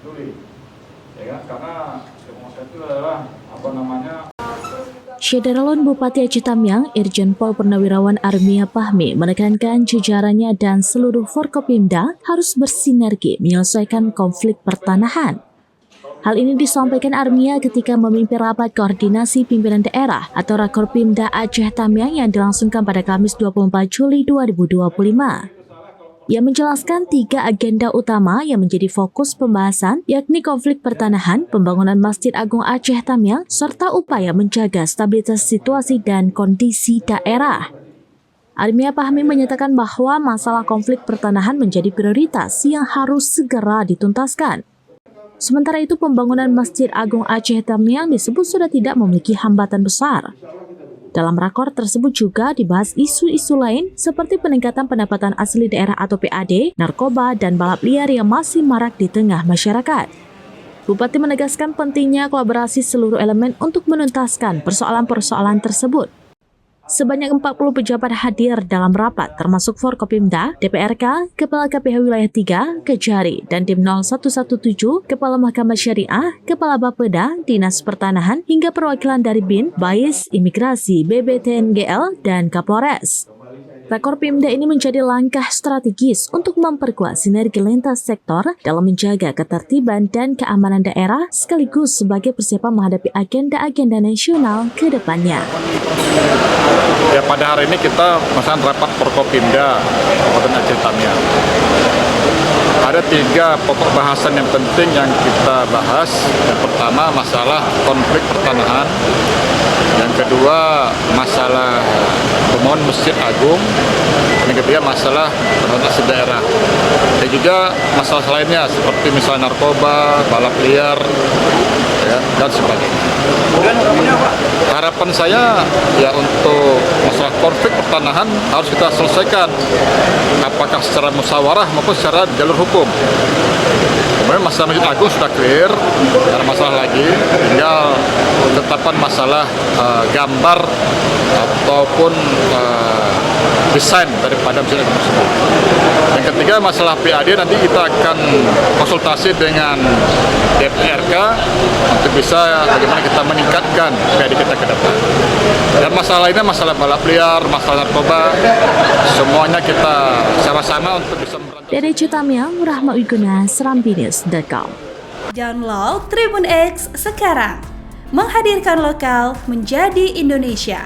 peduli, ya kan? Karena pengusaha itu adalah apa namanya. Syederalon Bupati Aceh Tamiang, Irjen Pol Purnawirawan Armia Pahmi menekankan jajarannya dan seluruh Forkopimda harus bersinergi menyelesaikan konflik pertanahan. Hal ini disampaikan Armia ketika memimpin rapat koordinasi pimpinan daerah atau Rakorpimda Aceh Tamiang yang dilangsungkan pada Kamis 24 Juli 2025. Ia menjelaskan 3 agenda utama yang menjadi fokus pembahasan, yakni konflik pertanahan, pembangunan Masjid Agung Aceh Tamiang, serta upaya menjaga stabilitas situasi dan kondisi daerah. Armia Pahmi menyatakan bahwa masalah konflik pertanahan menjadi prioritas yang harus segera dituntaskan. Sementara itu, pembangunan Masjid Agung Aceh Tamiang disebut sudah tidak memiliki hambatan besar. Dalam rakor tersebut juga dibahas isu-isu lain seperti peningkatan pendapatan asli daerah atau PAD, narkoba, dan balap liar yang masih marak di tengah masyarakat. Bupati menegaskan pentingnya kolaborasi seluruh elemen untuk menuntaskan persoalan-persoalan tersebut. Sebanyak 40 pejabat hadir dalam rapat termasuk Forkopimda, DPRK, Kepala KPH Wilayah 3, Kejari, dan Dim 0117, Kepala Mahkamah Syariah, Kepala Bapeda, Dinas Pertanahan, hingga perwakilan dari BIN, BAIS, Imigrasi, BBTNGL, dan Kapolres. Rakorpimda ini menjadi langkah strategis untuk memperkuat sinergi lintas sektor dalam menjaga ketertiban dan keamanan daerah sekaligus sebagai persiapan menghadapi agenda-agenda nasional ke depannya. Ya, pada hari ini kita melaksanakan rapat Forkopimda Kabupaten Aceh Tamiang. Ada 3 pokok bahasan yang penting yang kita bahas. Yang pertama masalah konflik pertanahan. Yang kedua masalah pembangunan Masjid Agung. Yang ketiga masalah pengelolaan daerah. Dan juga masalah lainnya seperti misalnya narkoba, balap liar, ya, dan sebagainya. Harapan saya ya untuk masalah konflik pertanahan harus kita selesaikan, apakah secara musyawarah maupun secara jalur hukum. Kemudian masalah Masjid Agung sudah clear, tidak ada masalah lagi, tinggal penetapan masalah gambar ataupun desain daripada Masjid Agung tersebut. Yang ketiga masalah PAD, nanti kita akan konsultasi dengan DPRK untuk bisa bagaimana kita meningkatkan PAD kita ke depan. Dan masalah lainnya masalah balap liar, masalah narkoba, semuanya kita sama-sama untuk bisa memberantas. Dari Aceh Tamiang, Rahma Wiguna, serambinews.com. Download Tribun X sekarang, menghadirkan lokal menjadi Indonesia.